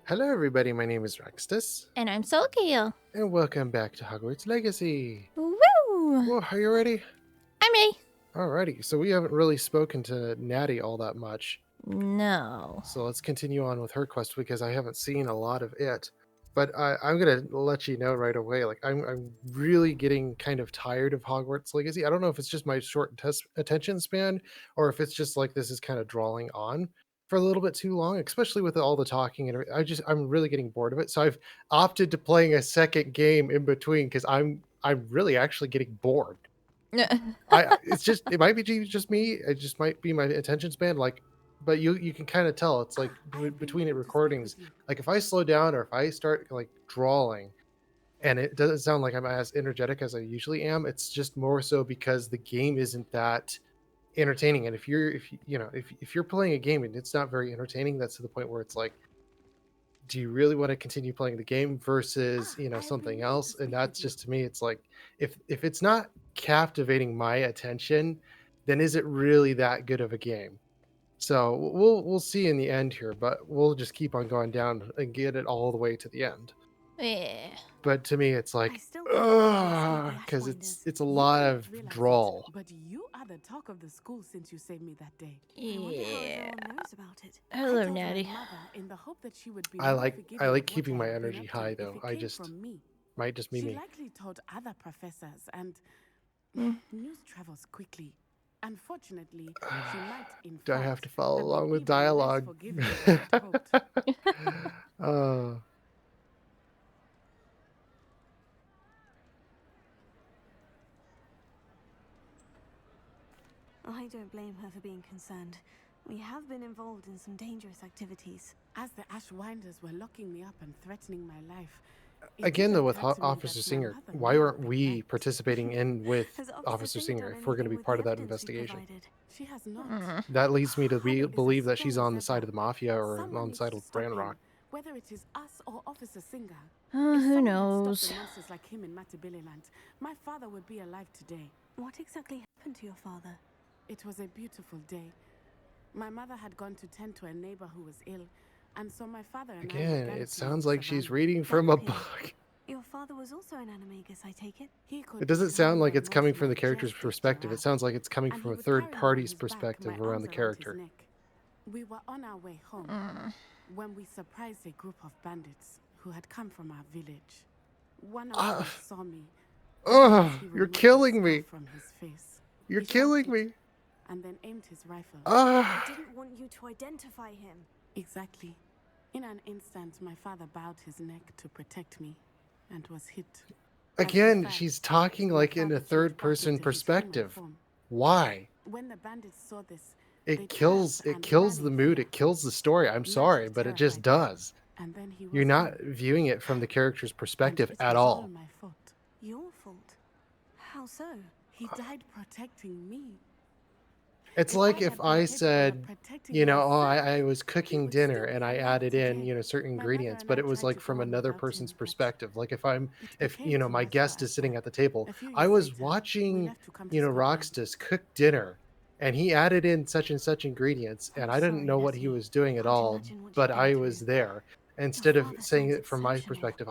Hello, everybody. My name is Rextus, And I'm Soulkale. and welcome back to Hogwarts Legacy. Woo! Well, are you ready? I'm ready. Alrighty. So we haven't really spoken to Natty all that much. No. So let's continue on with her quest because I haven't seen a lot of it. But I'm gonna let you know right away. Like I'm really getting kind of tired of Hogwarts Legacy. I don't know if it's just my short attention span, or if it's just like this is kind of drawing on for a little bit too long, especially with all the talking and I'm really getting bored of it. So I've opted to playing a second game in between because I'm really actually getting bored. It's just it might be just me. It just might be my attention span. Like, but you can kind of tell. It's like I have been between it meaning to speak recordings. with you. Like if I slow down or if I start like drawing, and it doesn't sound like I'm as energetic as I usually am. It's just more so because the game isn't that entertaining. And if you're playing a game and it's not very entertaining, that's to the point where it's like, do you really want to continue playing the game versus I have been something meaning to else? And speak with that's you. just to me, it's like if it's not captivating my attention, then is it really that good of a game? So we'll see in the end here, but we'll just keep on going down and get it all the way to the end. Yeah. But to me, it's I like, still can't believe you escaped the because it's Ashwinders. it's a You lot didn't of realize it, drawl. but you are the talk of the school since you saved me that day. I wonder how Yeah. everyone knows about it. I Hello, told my Natty. mother in the hope that she would be I more like I forgiving like of what keeping I my had been energy up high to if though. it I came just from me. might just be She me. likely told other professors, and Mm. news travels quickly. Unfortunately, she might, in Do I have to fact, follow have been along with even less dialogue? forgiving than I'd hoped. uh, I don't blame her for being concerned. We have been involved in some dangerous activities. As the Ashwinders were locking me up and threatening my life, it did Again, though, with occur to me Officer that my Singer, mother why may have aren't been we right. participating in with Has Officer Officer Singer Singer done if we're going to anything be with the part of that evidence we investigation? provided? She has not. Mm. That leads me to Harry is as believe that strong she's as on the side ever. of the mafia or Someone on the needs side to of stop Ranrock. him, whether it is us or Officer Singer. If Who someone had stopped the knows? monsters like him in Matabeleland, my father would be alive today. What exactly happened to your father? It was a beautiful day. My mother had gone to tend to a neighbor who was ill, and so my father and I Again, began it to sounds look like she's around. reading That from a appeared. book. Your father was also an animagus, I take it? He could It be doesn't sound kind like and it's coming most from the character's majestic, perspective. It Giraffe, sounds like it's coming and from he a would third carry me on party's his back, my perspective around arms the around his character. neck. We were on our way home Mm. when we surprised a group of bandits who had come from our village. One of Ah, them saw me, and as he you're removed the killing scarf me. from his face, You're he killing shouted me. and then aimed his rifle. He Ah, didn't want you to identify him. Exactly. In an instant, my father bowed his neck to protect me and was hit. As he again, fell, she's talking my like in a father third changed back person into his human perspective. form. Why? When the bandits saw this, they It turned kills it and kills ran the in mood, fear. it kills the story. I'm sorry, Magic but it just terrified me, does. and then he You're was not gone. viewing it from the character's And perspective it at was all all. my fault. Your fault? How so? He died protecting me. It's If I like if had I been capable of said, protecting you know, oh, myself, I was he cooking would dinner still and be I alive added in, today. certain My mother ingredients, and but I it was tried like to go from on another without person's him, but perspective. Like it if, became too my much for guest is us. sitting at the table, A few I years was later, we watching, left to come to Scotland. Roxtus cook dinner and he added in such and such ingredients and I'm I didn't sorry, know what he Natty. was doing at Can't all, imagine what you've but been I through. was there. Your Instead of father saying sounds it from my exceptional. perspective,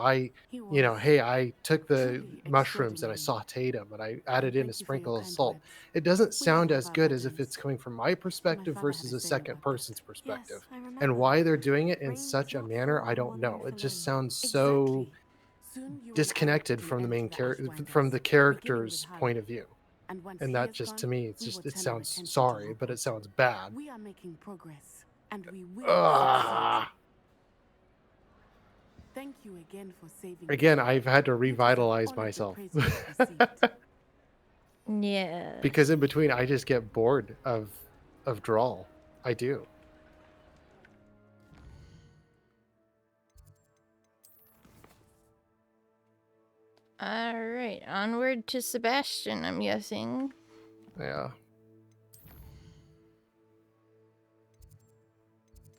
He was hey, I took the truly mushrooms and I extraordinary. sauteed them and I And added in a thank you for your sprinkle of kind salt. words. It doesn't We all sound have as our good as if it's burdens. coming from my My perspective father had versus a a saying second about that. person's Yes, perspective. I And remember. why they're doing it in Rain such does a not manner, fall I on don't one know. roof It just alone. sounds so Exactly. Soon you and I disconnected will from the enter main the character, from the Ashwinders, beginning with character's point Harry. of view. And once And he that is just to gone, me, we will it turn our sounds attention to sorry, but it Hogwarts. sounds bad. We are making progress, and we will succeed. Ah. Thank you again for saving me. Again, I've had to You deserve revitalize all of the myself. praise you have received. Because in Yes. between I just get bored of drawl. I do. Alright, onward to Sebastian, I'm guessing. Yeah.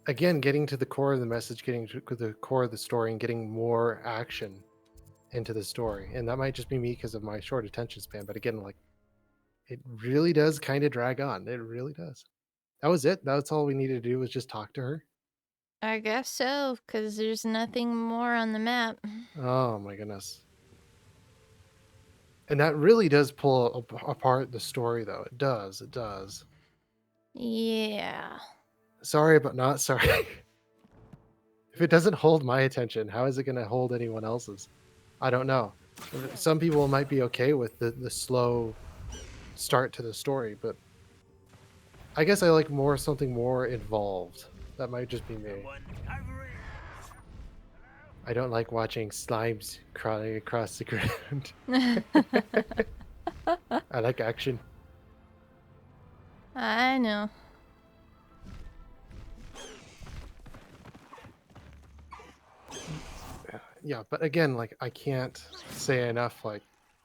Again, getting to the core of the message, getting to the core of the story, and getting more action into the story. And that might just be me because of my short attention span. But again, like it really does kind of drag on. It really does. That was it. That's all we needed to do was just talk to her. I guess so, because there's nothing more on the map. Oh my goodness. And that really does pull apart the story, though. It does. It does. Yeah. Sorry, but not sorry. If it doesn't hold my attention, how is it going to hold anyone else's? I don't know. Some people might be okay with the slow start to the story, but I guess I like something more involved. That might just be me. I don't like watching slimes crawling across the ground. I like action. I know. Yeah, but again, like I can't say enough. Like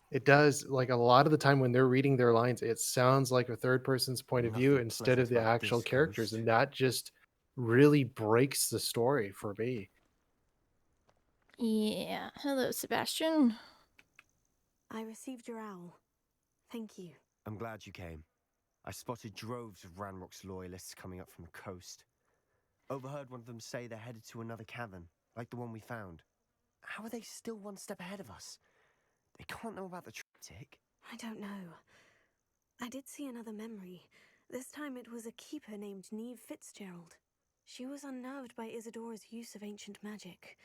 it does, like a lot of the time when they're reading their lines, it sounds like a third person's point of view Nothing instead of pleasant the about actual this characters, coast. and that just really breaks the story for me. Yeah. Hello, Sebastian. I received your owl. Thank you. I'm glad you came. I spotted droves of Ranrock's loyalists coming up from the coast. Overheard one of them say they're headed to another cavern, like the one we found. How are they still one step ahead of us? They can't know about the triptych. I don't know. I did see another memory. This time it was a keeper named Neve Fitzgerald. She was unnerved by Isadora's use of ancient magic.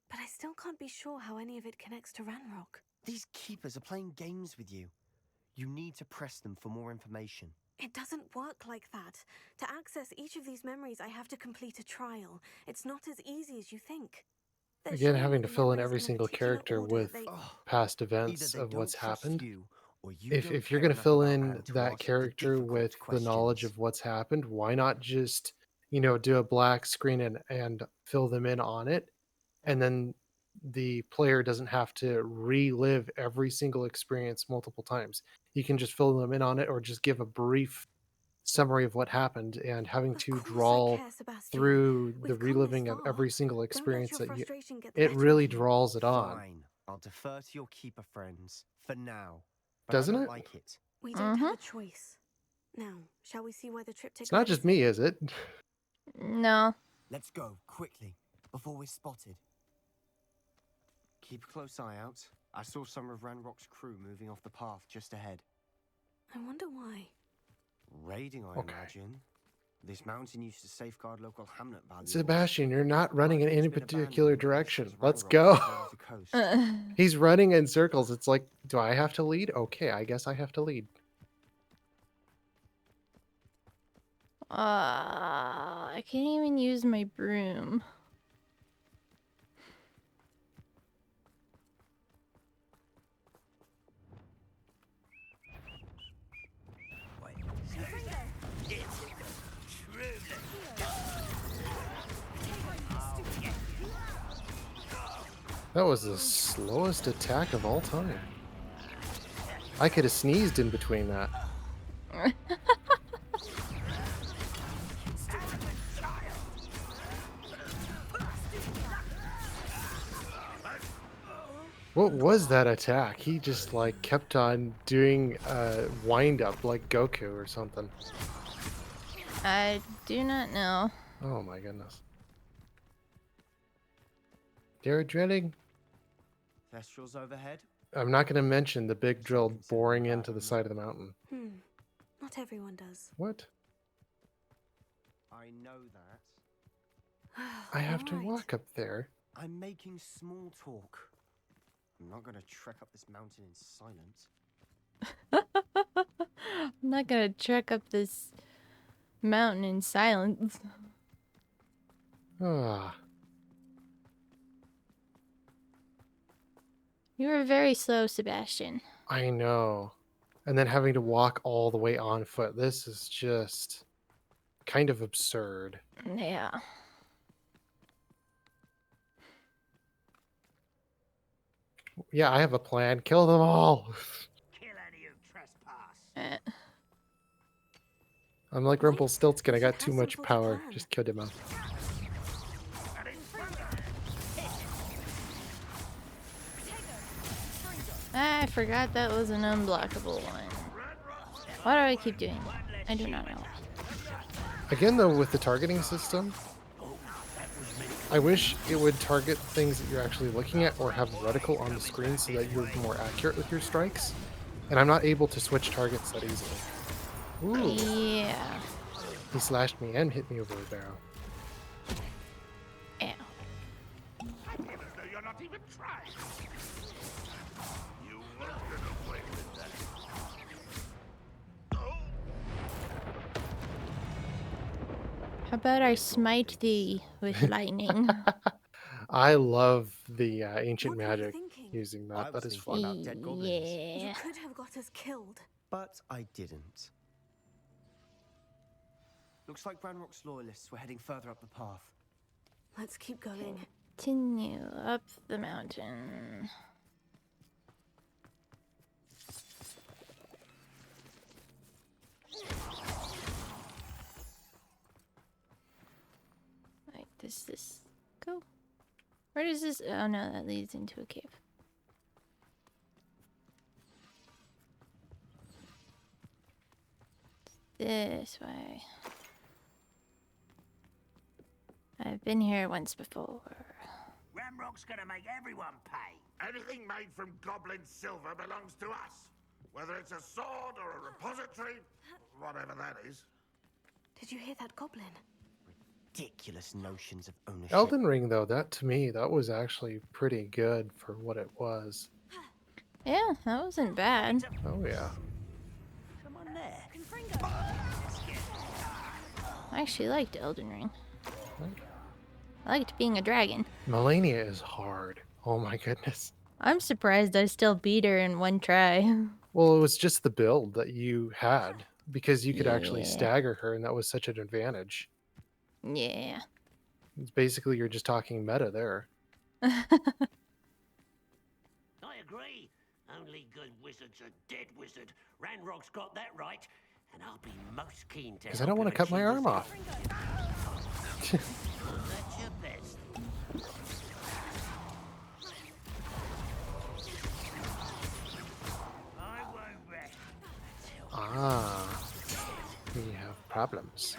But I still can't be sure how any of it connects to Ranrock. These keepers are playing games with you. You need to press them for more information. It doesn't work like that. To access each of these memories, I have to complete a trial. It's not as easy as you think. They're Again, showing having me to the fill in memories every in a single particular character order. with They... past Either events they of don't what's trust happened. you, or you If don't if you're care gonna enough fill about in Anne to that ask the character with difficult the knowledge questions. of what's happened, why not just, do a black screen and fill them in on it, and then the player doesn't have to relive every single experience multiple times. You can just fill them in on it or just give a brief summary of what happened, and having Of to course I draw care, Sebastian. through the We've come this reliving of far. every single Don't let experience your that you frustration get the it better of really you. draws it on, Fine, I'll defer to your keeper friends, for now. But I doesn't don't it? like it. We don't Mm-hmm. have a choice. Now, shall we see where the It's triptych not led just us me, in? is it? No. Let's go, quickly, before we're spotted. Keep a close eye out. I saw some of Ranrock's crew moving off the path just ahead. I wonder why. Raiding, I Okay. imagine. This mountain used to safeguard local hamlet valuables. Sebastian, you're not running in Likely it's any been particular abandoned ever direction. since Let's Ranrock go. took over the coast. He's running in circles. It's like, do I have to lead? Okay, I guess I have to lead. I can't even use my broom. That was the slowest attack of all time. I could have sneezed in between that. What was that attack? He just like kept on doing a wind up like Goku or something. I do not know. Oh my goodness. They're drilling. Thestrals overhead? I'm not going to mention the big drill consider boring them bad into the omen. side of the mountain. Not everyone does. What? I know that. I have to Alright. walk up there. I'm making small talk. I'm not gonna trek up this mountain in silence. I'm not gonna trek up this mountain in silence. Ah, You were very slow, Sebastian. I know. And then having to walk all the way on foot. This is just kind of absurd. Yeah. Yeah, I have a plan. Kill them all. Kill any who trespass. Eh. I'm like Right. Rumpelstiltskin. I We got should too have much some sort of power. plan. Just killed him off. I forgot that was an unblockable one. Why do I keep doing that? I do not know. Again, though, with the targeting system, I wish it would target things that you're actually looking at or have reticle on the screen so that you're more accurate with your strikes. And I'm not able to switch targets that easily. Ooh, Yeah. he slashed me and hit me over the barrel. Ow. I feel as though you're not even trying. You won't get away with that. Oh! How about I smite thee with lightning? I love the ancient What were you magic thinking? using that. I That was is thinking fun. about dead goblins. You Yeah. could have got us killed. But I didn't. Looks like Ranrock's loyalists were heading further up the path. Let's keep going. Continue up the mountain. Right, does this go? Where does this? Oh no, that leads into a cave. This way. I've been here once before. Ramrock's gonna make everyone pay. Anything made from goblin silver belongs to us. Whether it's a sword or a repository, whatever that is. Did you hear that goblin? Ridiculous notions of ownership. Elden Ring, though, that to me, that was actually pretty good for what it was. Yeah, that wasn't bad. Oh, yeah. Someone there. I actually liked Elden Ring. I liked being a dragon. Melania is hard. Oh my goodness. I'm surprised I still beat her in one try. Well, it was just the build that you had because you could actually Yeah. stagger her, and that was such an advantage. Yeah. It's basically, you're just talking meta there. I agree. Only good wizards are dead wizard. Ranrock's got that right, and I'll be most keen to. Because I don't want to cut my arm off. That's your best. I won't rest. Ah, we have problems.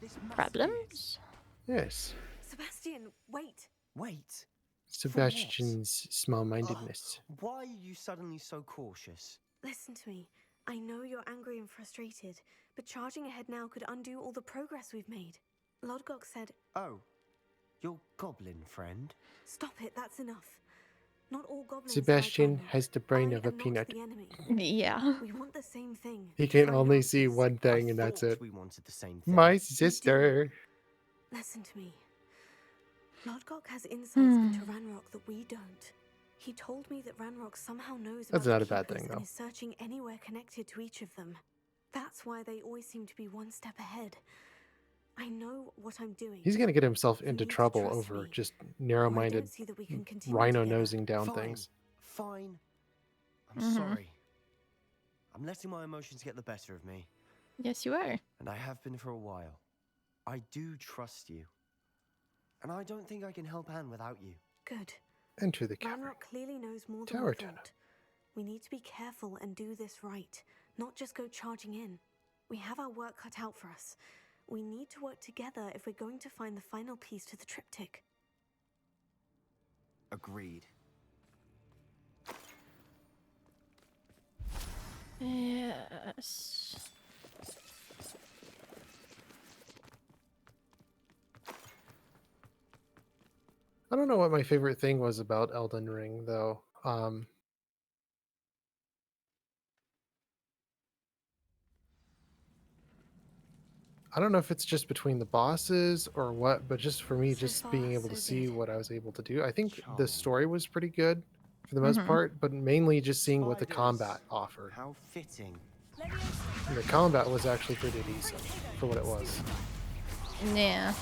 This must be it. Problems? Yes, Sebastian, wait. Wait. Sebastian's small-mindedness. Why are you suddenly so cautious? Listen to me. I know you're angry and frustrated, but charging ahead now could undo all the progress we've made. Lodgok said, Oh, your goblin friend? stop it, that's enough. Not all goblins Sebastian like Ranrock. has the brain I of a am not peanut. the enemy. Yeah. We want the same thing. He can for only answers. see one thing, I and that's thought it. we wanted the same thing. My sister. Listen to me. Lodgok has insights into Ranrock that we don't. He told me that Ranrock somehow knows That's about not the a bad Keepers thing, and though. is searching anywhere connected to each of them. That's why they always seem to be one step ahead. I know what I'm doing. He's gonna get himself You into need to trouble trust over me, just or I narrow-minded don't see that we can continue rhino together. nosing down Fine. things. Fine. I'm Mhm. sorry. I'm letting my emotions get the better of me, Yes, you are. and I have been for a while. I do trust you. And I don't think I can help Anne without you. Good. Enter the cavern. Ranrock clearly knows more than Tower we tunnel. thought. We need to be careful and do this right, not just go charging in. We have our work cut out for us. We need to work together if we're going to find the final piece to the triptych. Agreed. Yes. I don't know what my favorite thing was about Elden Ring, though. I don't know if it's just between the bosses or what, but just for me, So just far, being able to so see good. what I was able to do. I think the Charming. story was pretty good for the most part, but mainly just seeing what the Spiders. combat offered. How fitting. And the combat was actually pretty decent for what it was. Yeah.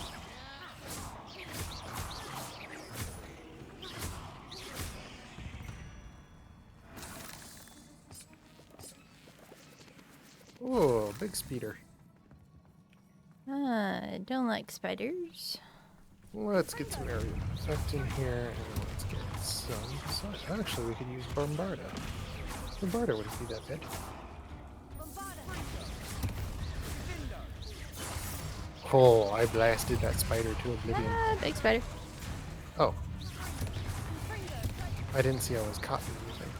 Oh, big speeder. I don't like spiders. Let's get some area effect in here, and let's get some. Actually, we could use Bombarda. Bombarda wouldn't be that bad. Oh, I blasted that spider to oblivion. Ah, big spider. Oh. I didn't see I was caught in anything.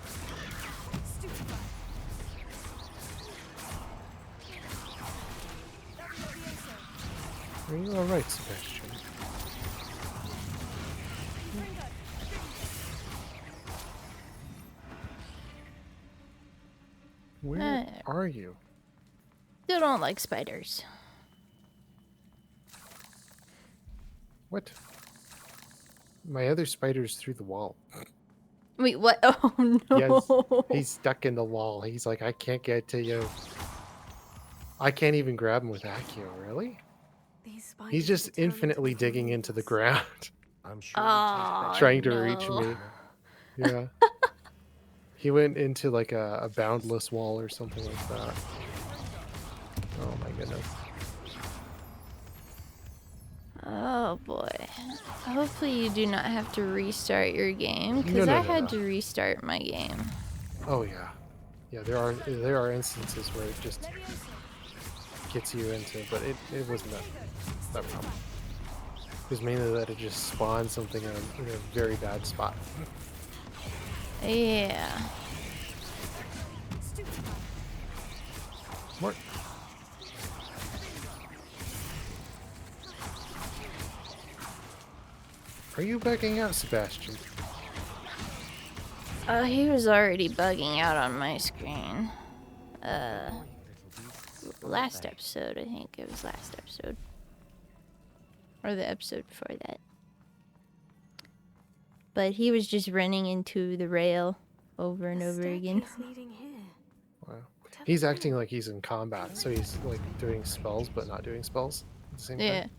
Are you alright, Sebastian? Where are you? Still don't like spiders. What? My other spider's through the wall. Wait, what? Oh Yes, no. he's stuck in the wall. He's like, I can't get to you. I can't even grab him with Accio, really? These spiders He's just determined to infinitely make digging more into the of us. ground, I'm sure we taste Oh better. trying to reach no. me. Yeah. He went into like a boundless wall or something like that. Oh my goodness. Oh boy. Hopefully you do not have to restart your game, because No, I no, had no. to restart my game. Oh yeah. Yeah, there are instances where it just gets you into, but it wasn't that problem. It was mainly that it just spawned something in a very bad spot. Yeah. What? Are you bugging out, Sebastian? Oh, he was already bugging out on my screen. Last episode, I think it was last episode. Or the episode before that. But he was just running into the rail over and A over again. staircase leading here. Wow. He's acting like he's in combat, so he's like doing spells but not doing spells at the same Yeah. time.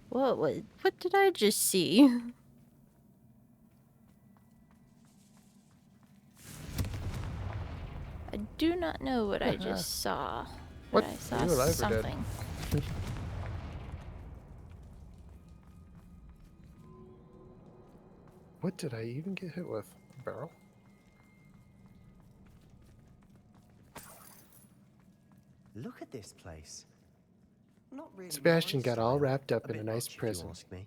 What did I just see? I do not know what I just saw. What? But I saw Are you alive or dead? something. What did I even get hit with? A barrel? Look at this place. Not really Sebastian my got all style. wrapped up in a bit nice much, if you prison. ask me.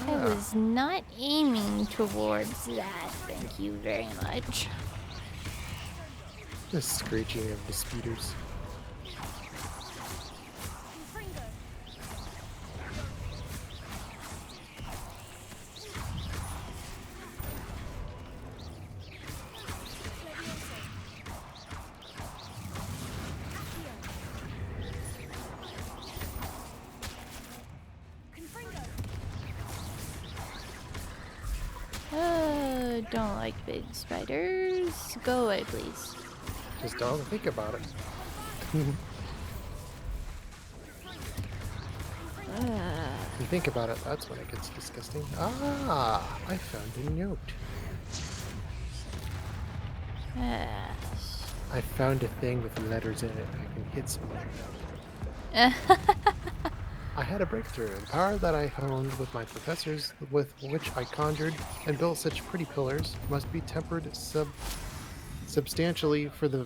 I was not aiming towards that. Thank you very much. The screeching of the speeders. Don't like big spiders. Go away, please. Just don't think about it. You think about it, that's when it gets disgusting. Ah, I found a note. Yes. I found a thing with letters in it. I can hit someone. I had a breakthrough. The power that I honed with my professors, with which I conjured and built such pretty pillars, must be tempered substantially for the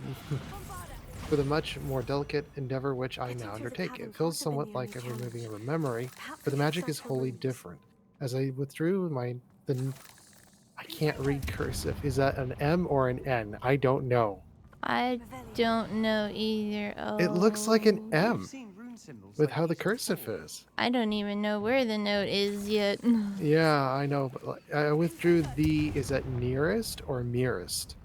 much more delicate endeavor which I now undertake. It feels somewhat like a removing of a memory, but the magic is wholly different. As I withdrew I can't read cursive. Is that an M or an N? I don't know. I don't know either. Oh. It looks like an M You've seen rune symbols with like how the these cursive before? is. I don't even know where the note is yet. Yeah, I know, but like, I withdrew the, is that nearest or nearest?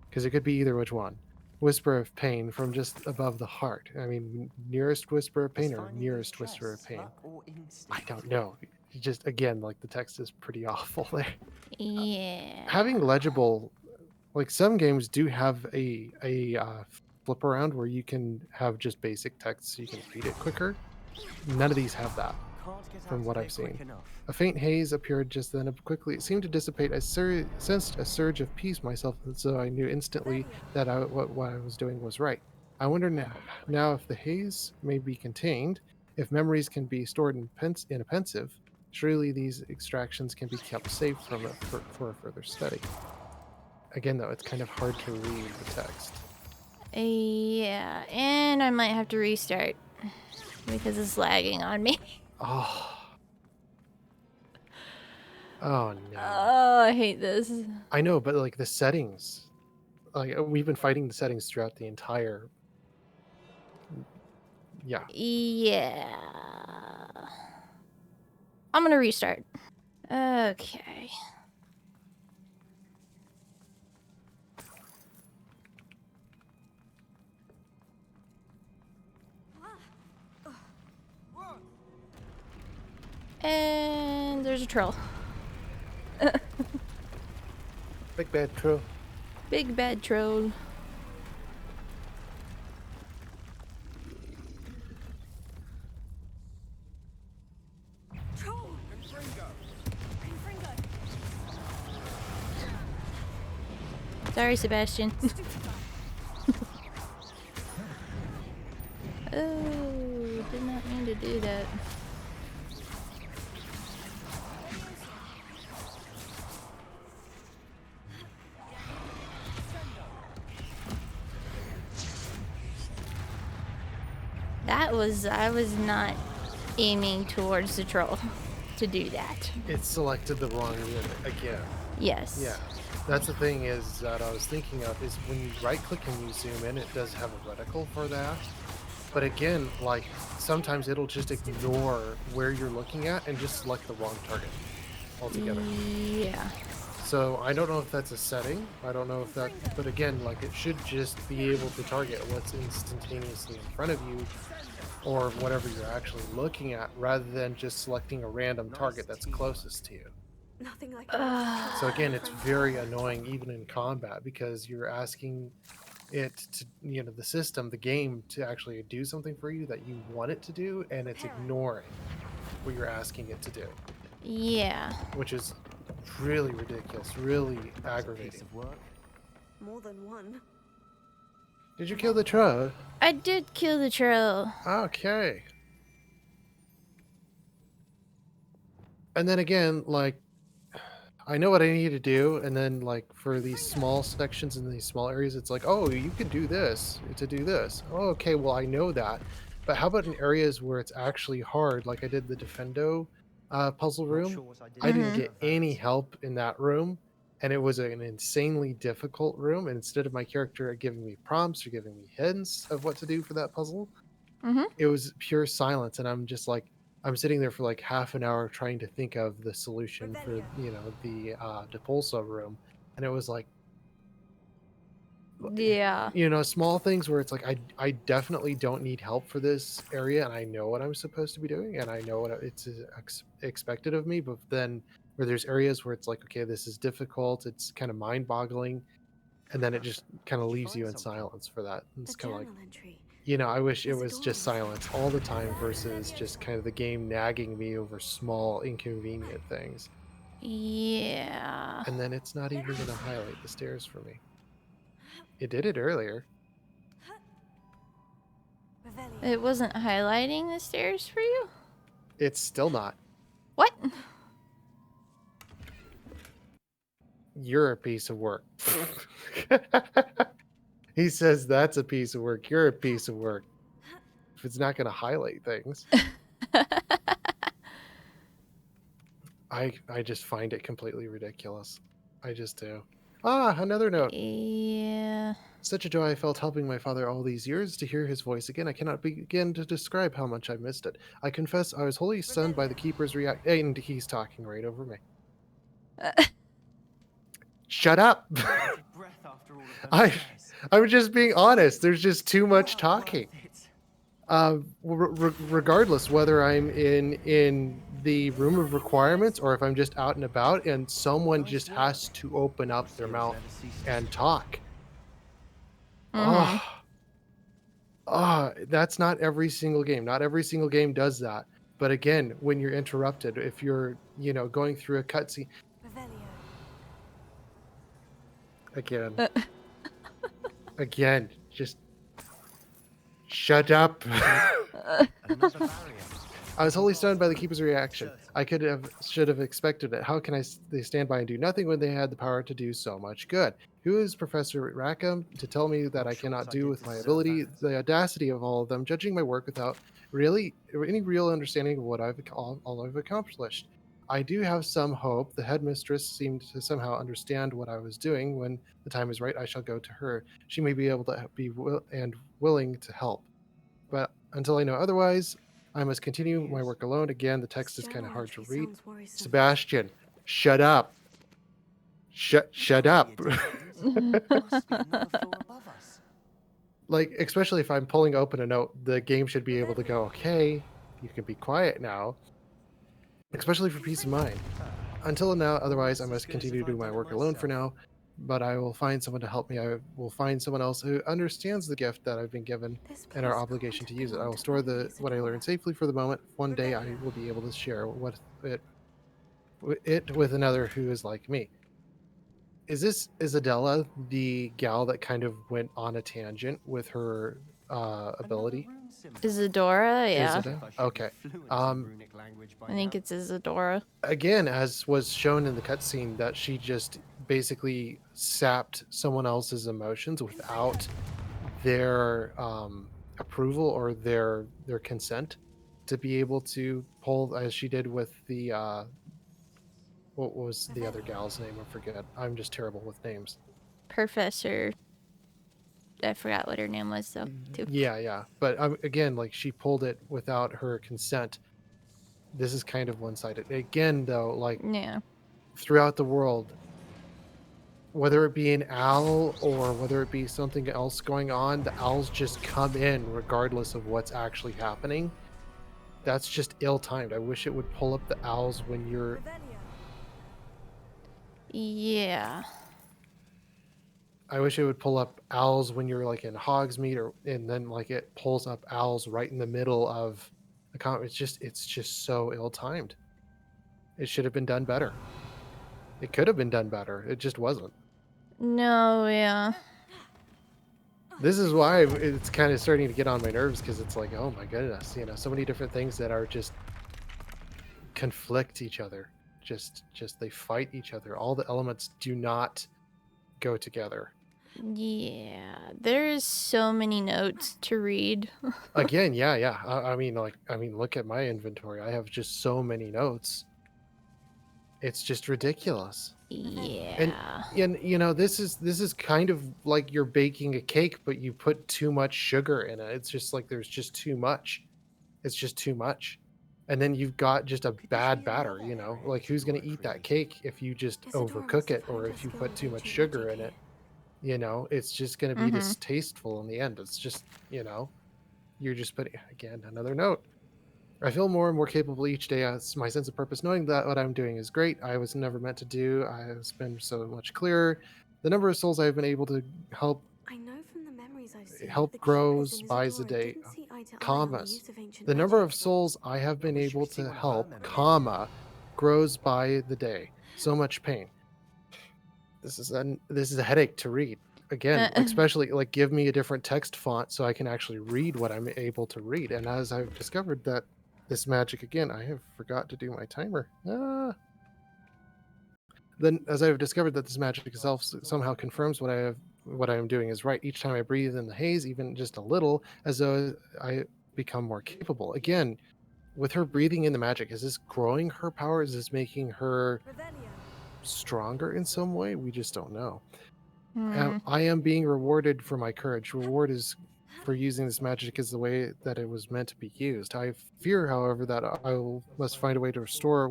Because it could be either which one. Whisper of pain from just above the heart. I mean, nearest whisper of Is pain or finding nearest these whisper of chests pain? luck or I instinct? don't know. Just again, like the text is pretty awful there. Yeah. Having legible, like some games do have a flip around where you can have just basic text so you can read it quicker. None of these have that. Can't get From out what of I've here quick seen. enough. A faint haze appeared just then. Quickly, it seemed to dissipate. I sensed a surge of peace myself, and so I knew instantly that what I was doing was right. I wonder now if the haze may be contained, if memories can be stored in a pensive. Surely these extractions can be kept safe from it for a further study. Again, though, it's kind of hard to read the text. Yeah, and I might have to restart because it's lagging on me. Oh. Oh no. Oh, I hate this. I know, but like the settings, like we've been fighting the settings throughout the entire. Yeah. Yeah. I'm gonna restart. Okay. And there's a troll. Big bad troll. Big bad troll. Troll! Confringo! Sorry, Sebastian. Oh, did not mean to do that. I was not aiming towards the troll to do that. It selected the wrong unit again. Yes. Yeah. That's the thing is that I was thinking of is when you right click and you zoom in, it does have a reticle for that. But again, like sometimes it'll just ignore where you're looking at and just select the wrong target altogether. Yeah. So I don't know if that's a setting. I don't know if that, but again, like it should just be able to target what's instantaneously in front of you or whatever you're actually looking at rather than just selecting a random target that's closest to you. Nothing like So again, it's very annoying even in combat because you're asking it to, you know, the system, the game to actually do something for you that you want it to do, and it's ignoring what you're asking it to do, Yeah. which is really ridiculous, really Piece aggravating. of work. more than one. Did you kill the troll? I did kill the troll. Okay. And then again, like, I know what I need to do, and then like for these small sections in these small areas, it's like, oh, you can do this to do this. Oh, okay, well I know that. But how about in areas where it's actually hard, like I did the Defendo puzzle Not room? sure what I did I with didn't the get any votes. help in that room, and it was an insanely difficult room. And instead of my character giving me prompts or giving me hints of what to do for that puzzle, Mm-hmm. it was pure silence, and I'm just like, I'm sitting there for like half an hour trying to think of the solution for, you know, the Depulso room, and it was like, Yeah. you know, small things where it's like I definitely don't need help for this area, and I know what I'm supposed to be doing, and I know what it's expected of me, but then where there's areas where it's like, okay, this is difficult, it's kind of mind-boggling, and then it just kind of Did you leaves you find in something? silence for that. And The it's kind of like, journal entry. you know, I wish it was Isadora's. just silence all the time versus just kind of the game nagging me over small inconvenient things. Yeah. And then it's not even going to highlight the stairs for me. It did it earlier. Revelio. It wasn't highlighting the stairs for you? It's still not. What? You're a piece of work. He says that's a piece of work. You're a piece of work. If it's not going to highlight things. I just find it completely ridiculous. I just do. Ah, another note. Yeah. Such a joy I felt helping my father all these years. To hear his voice again, I cannot begin to describe how much I missed it. I confess I was wholly stunned by the keeper's react. And he's talking right over me. Shut up! Take breath after all of those I, stairs. I'm just being honest. There's just too much Well talking. worth it. Regardless whether I'm in the room of requirements or if I'm just out and about, and someone Nice just work. has to open up their Skills mouth never ceases. and talk. Mm-hmm. That's not every single game. Not every single game does that. But again, when you're interrupted, if you're, you know, going through a cutscene, Revelio. again, just shut up. Another barrier. I was wholly stunned by the keeper's reaction. I should have expected it. How can they stand by and do nothing when they had the power to do so much good? Who is Professor Rackham to tell me that Not I sure what cannot I do did with to my deserve ability? that. The audacity of all of them, judging my work without really any real understanding of what all I've accomplished. I do have some hope. The headmistress seemed to somehow understand what I was doing. When the time is right, I shall go to her. She may be able to be willing to help. But until I know otherwise, I must continue my work alone. Again, the text is kind of hard to Fitzgerald, she read. sounds worrisome. Sebastian, shut up. Shut Can't up. be a dead end. Must be another floor above us. Like, especially if I'm pulling open a note, the game should be able to go, okay, you can be quiet now. Especially for peace of mind. Until now, otherwise, I Almost as must good as continue if to do I'd my done it work alone for myself. now. But I will find someone to help me. I will find someone else who understands the gift that I've been given This and our place obligation can't to use it. I will belong to store Mother what I Isadora. learned safely for the moment. One day I will be able to share it with another who is like me. Is this Isabella, the gal that kind of went on a tangent with her Another ability? rune symbol. Isadora, Is yeah. it As if I should be okay? fluent in Um, runic language by I think now. it's Isadora. Again, as was shown in the cutscene, that she just basically sapped someone else's emotions without their approval or their consent to be able to pull, as she did with the what was the other gal's name? I forget. I'm just terrible with names. Professor. I forgot what her name was, though, too. Yeah. But again, like she pulled it without her consent. This is kind of one-sided. Again, though, like Yeah. throughout the world, whether it be an owl or whether it be something else going on, the owls just come in regardless of what's actually happening. That's just ill-timed. I wish it would pull up the owls when you're Yeah. I wish it would pull up owls when you're like in Hogsmeade, or and then like it pulls up owls right in the middle of the comment. It's just so ill-timed. It should have been done better. It could have been done better. It just wasn't. No, yeah. This is why it's kind of starting to get on my nerves, because it's like, oh my goodness, so many different things that are just conflict each other. Just they fight each other. All the elements do not go together. Yeah. There's so many notes to read. Again, yeah. I mean, look at my inventory. I have just so many notes. It's just ridiculous. Yeah. And this is kind of like you're baking a cake, but you put too much sugar in it. It's just like there's just too much. It's just too much. And then you've got just a Could this bad be batter, another area like who's going Isadora to eat that created? cake if you just Isadora overcook must have it, or honed her if you skill put with too much ancient sugar magic in it? here. It's just going to be Mm-hmm. distasteful in the end. It's just, you're just putting, again, another note. I feel more and more capable each day as my sense of purpose, knowing that what I'm doing is great. I was never meant to do. I have been so much clearer. The number of souls I've been able to help I know from the memories I've seen that help the keepers grows in by the Isadora day. didn't see eye to eye on the Commas. use of ancient The number of magic. souls I have been Wish you able could see to one of her help, memories. comma, grows by the day. So much pain. This is a headache to read. Again, especially like give me a different text font so I can actually read what I'm able to read. And as I've discovered that this magic, again, I have forgot to do my timer. Then, as I've discovered that this magic itself somehow confirms what I am doing is right. Each time I breathe in the haze, even just a little, as though I become more capable. Again, with her breathing in the magic, is this growing her power? Is this making her stronger in some way? We just don't know. I am being rewarded for my courage. Reward is for using this magic as the way that it was meant to be used. I fear, however, that must find a way to restore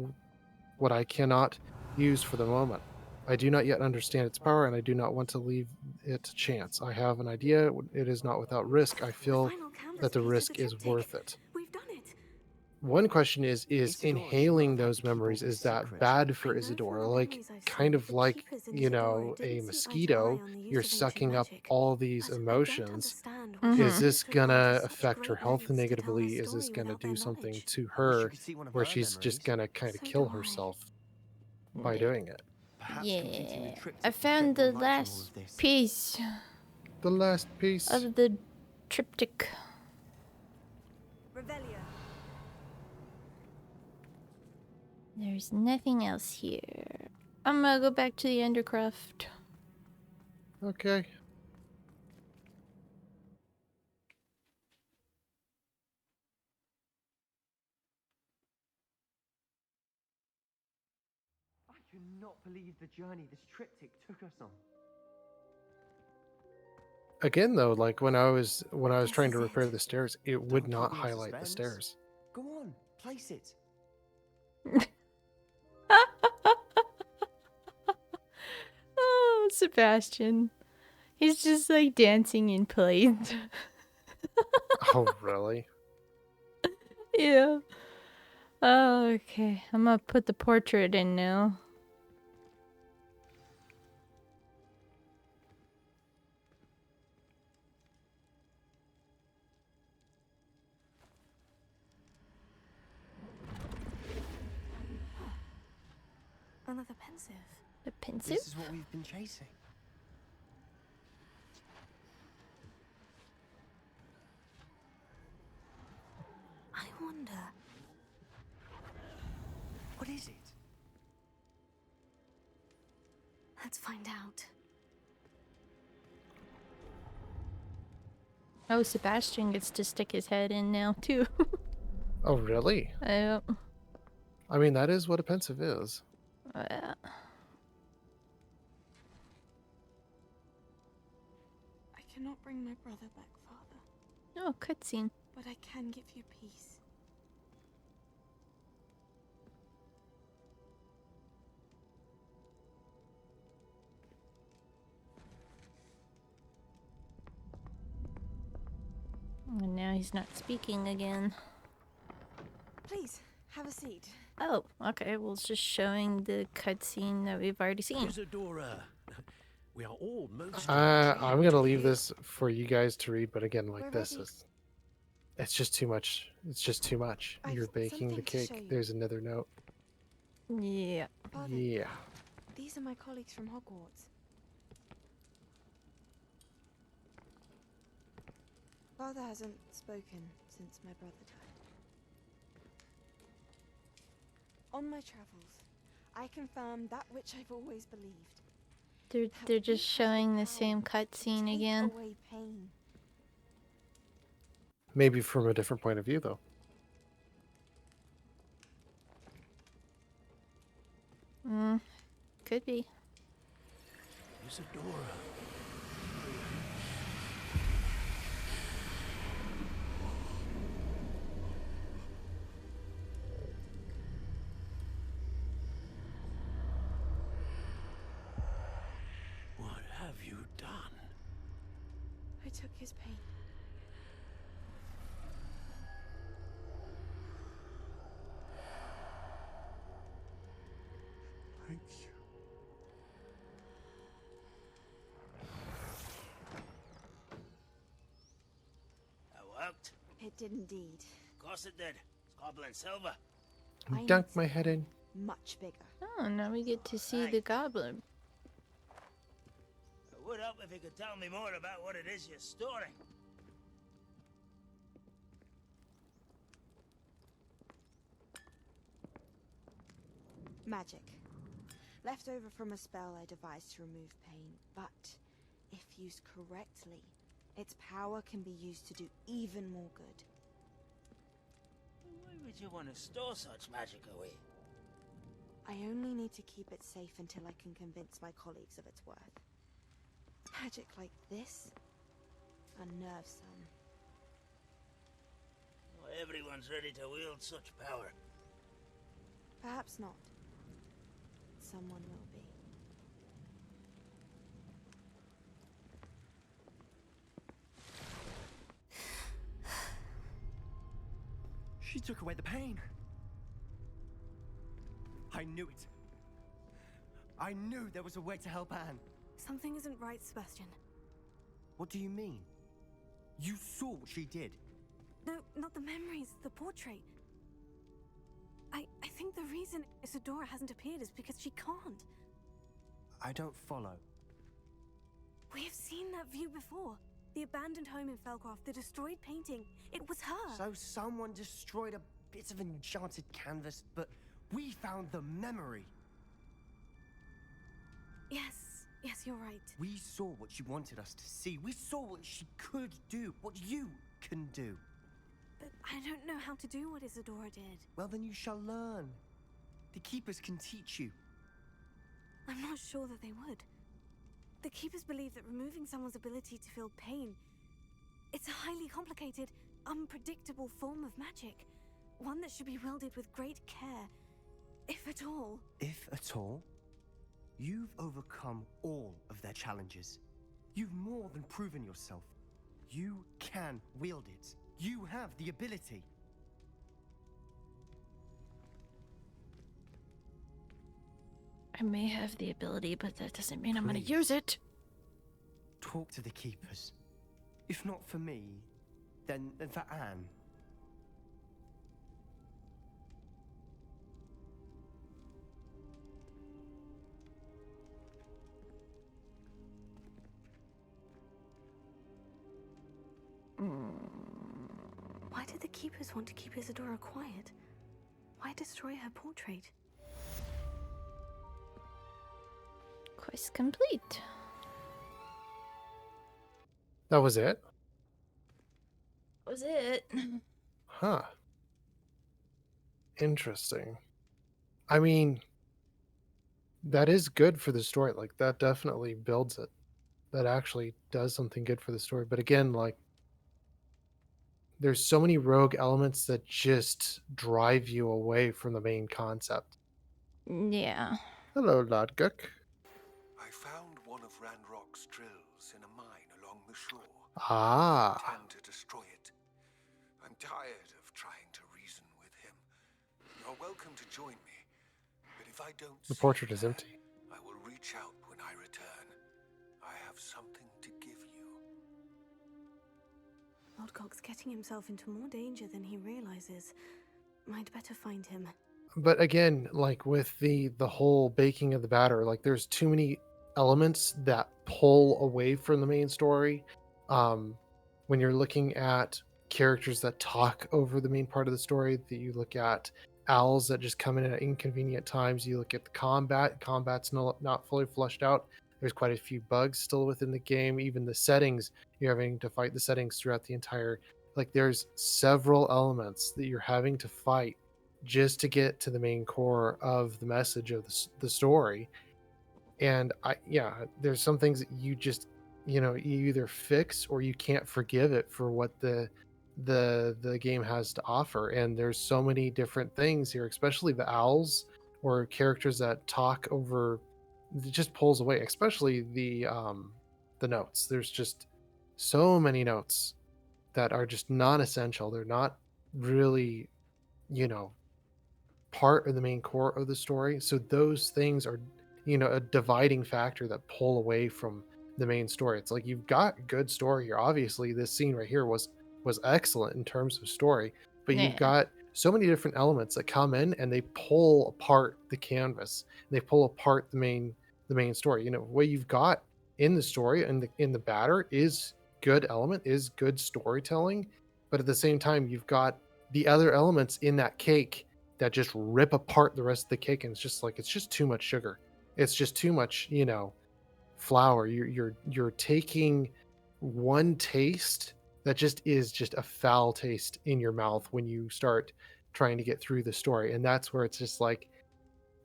what I cannot use for the moment. I do not yet understand its power, and I do not want to leave it to chance. I have an idea. It is not without risk. I The feel final canvas that the piece of the risk is triptych. worth it. We've done it. One question is Isadora should not inhaling have had those to keep all memories, this is that secret. bad I for know from Isadora? the Like, memories I've kind seen of that the like, keepers in Isadora a didn't see eye to eye mosquito, on the use you're of ancient sucking up magic. all these But I don't emotions. understand why Mhm. Is the this keepers would go to gonna such affect her great health lengths to tell her negatively? Is this story gonna without their do something knowledge. to I wish you her could see one of where her she's just memories. gonna kind of So kill do I. herself by doing it? Perhaps completing the Yeah. triptych I will shed found more the light on all last of this. piece The last piece. of the triptych. There's nothing else here. I'm gonna go back to the Undercroft. Okay. I cannot believe the journey this triptych took us on. Again, though, like when I was This trying is to repair it. the stairs, it Don't would keep not me in highlight the suspense. stairs. Go on, place it. Oh, Sebastian. He's just like dancing in place. Oh, really? Yeah. Oh, okay. I'm gonna put the portrait in now. Another pensive. The pensive? This is what we've been chasing. I wonder. What is it? Let's find out. Oh, Sebastian gets to stick his head in now, too. Oh, really? I I mean, that is what a pensive is. uh, I cannot bring my brother back, Father, oh, cutscene. but I can give you peace. And now he's not speaking again. Please, have a seat. Oh, okay. Well, it's just showing the cutscene that we've already seen. Isadora, we are all most. I'm gonna leave this for you guys to read, but again, like We're this ready. is, it's just too much. It's just too much. I've You're baking the something to show cake. you. There's another note. Yeah. Father, Yeah. these are my colleagues from Hogwarts. Father hasn't spoken since my brother died. On my travels, I confirmed that which I've always believed. They're that just we have showing the power same to cutscene take again. away pain. Maybe from a different point of view, though. Could be. Isadora. What have you done? I took his pain. Thank you. That worked. It did indeed. Of course it did. It's goblin silver. I Dunk need my head in. much bigger. Oh, now we get to see the goblin. It would help if you could tell me more about what it is you're storing. Magic. Left over from a spell I devised to remove pain, but if used correctly, its power can be used to do even more good. Why would you want to store such magic away? I only need to keep it safe until I can convince my colleagues of its worth. Magic like this unnerves some. Not everyone's ready to wield such power. Perhaps not. Someone will be. She took away the pain. I knew it. I knew there was a way to help Anne. Something isn't right, Sebastian. What do you mean? You saw what she did. No, not the memories, the portrait. I think the reason Isadora hasn't appeared is because she can't. I don't follow. We have seen that view before. The abandoned home in Felcroft, the destroyed painting. It was her. So someone destroyed a bit of enchanted canvas, but We found the memory. Yes, you're right. We saw what she wanted us to see. We saw what she could do, what you can do. But I don't know how to do what Isadora did. Well, then you shall learn. The Keepers can teach you. I'm not sure that they would. The Keepers believe that removing someone's ability to feel pain, it's a highly complicated, unpredictable form of magic. One that should be wielded with great care, if at all. If at all? You've overcome all of their challenges. You've more than proven yourself. You can wield it. You have the ability. I may have the ability, but that doesn't mean I'm gonna Please. use it. Talk to the Keepers. If not for me, then for Anne. Why did the Keepers want to keep Isadora quiet? Why destroy her portrait? Quest complete. That was it? That was it. Huh. Interesting. I mean, that is good for the story. Like, that definitely builds it. That actually does something good for the story. But again, like, there's so many rogue elements that just drive you away from the main concept. Yeah. Hello, Lodguk. I found one of Ranrock's drills in a mine along the shore. Ah. I intend to destroy it. I'm tired of trying to reason with him. You're welcome to join me, but if I don't The see portrait you is there, empty. I will reach out when I return. I have something to give you. Lodgok's getting himself into more danger than he realizes. I'd better find him. But again, like with the whole baking of the batter, like there's too many elements that pull away from the main story. When you're looking at characters that talk over the main part of the story, that you look at owls that just come in at inconvenient times. You look at the combat's not fully fleshed out. There's quite a few bugs still within the game. Even the settings, you're having to fight the settings throughout the entire. Like there's several elements that you're having to fight just to get to the main core of the message of the story. And there's some things that you just, you either fix or you can't forgive it for what the game has to offer. And there's so many different things here, especially the owls or characters that talk over. It just pulls away, especially the notes. There's just so many notes that are just non-essential. They're not really, you know part of the main core of the story. So those things are, a dividing factor that pull away from the main story. It's like you've got good story here. Obviously, this scene right here was excellent in terms of story, but you've Yeah. got so many different elements that come in and they pull apart the canvas. They pull apart the main story. What you've got in the story and in the batter is good element, is good storytelling, but at the same time, you've got the other elements in that cake that just rip apart the rest of the cake, and it's just too much sugar. It's just too much, flour. You're taking one taste that just is just a foul taste in your mouth when you start trying to get through the story. And that's where it's just like,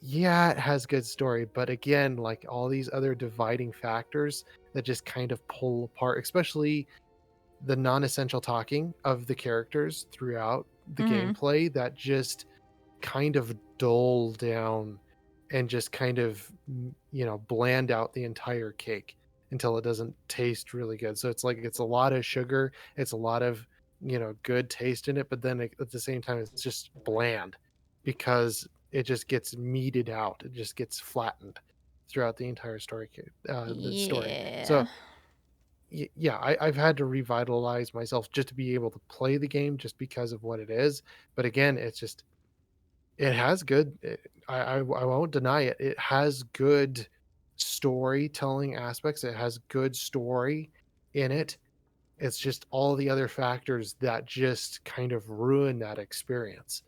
yeah, it has good story, but again, like all these other dividing factors that just kind of pull apart, especially the non-essential talking of the characters throughout the gameplay that just kind of dull down and just kind of bland out the entire cake until it doesn't taste really good. So it's like it's a lot of sugar, it's a lot of good taste in it, but then at the same time it's just bland because it just gets meated out, it just gets flattened throughout the entire story. The story. So yeah, I've had to revitalize myself just to be able to play the game just because of what it is. But again, it has good. I won't deny it. It has good storytelling aspects. It has good story in it. It's just all the other factors that just kind of ruin that experience.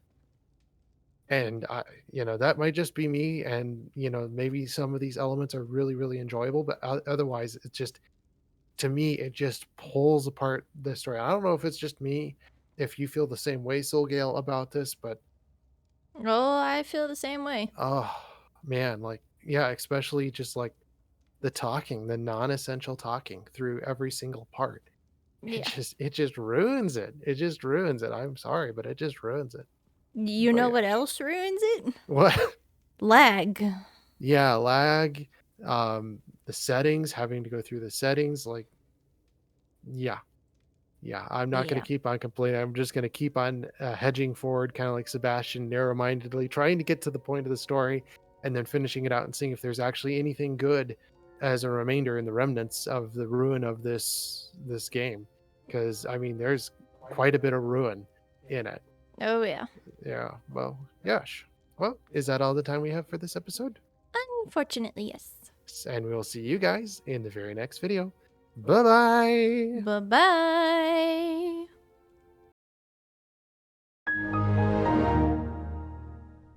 And that might just be me, and maybe some of these elements are really, really enjoyable, but otherwise, it just to me it just pulls apart the story. I don't know if it's just me, if you feel the same way, Soul Gale, about this, but Oh, I feel the same way. oh man, like yeah, especially just like the talking, the non-essential talking through every single part. It Yeah. just it just ruins it. It just ruins it. I'm sorry, but it just ruins it. You But know yeah. what else ruins it? What? Lag. Yeah, lag, the settings, having to go through the settings, like yeah. Yeah, I'm not gonna Yeah. keep on complaining. I'm just gonna keep on, hedging forward, kinda like Sebastian, narrow-mindedly, trying to get to the point of the story, and then finishing it out and seeing if there's actually anything good as a remainder in the remnants of the ruin of this game. Because I mean, there's quite a bit of ruin in it. Oh, yeah. Yeah, well, gosh. Well, is that all the time we have for this episode? Unfortunately, yes. And we will see you guys in the very next video. Bye-bye! Bye bye.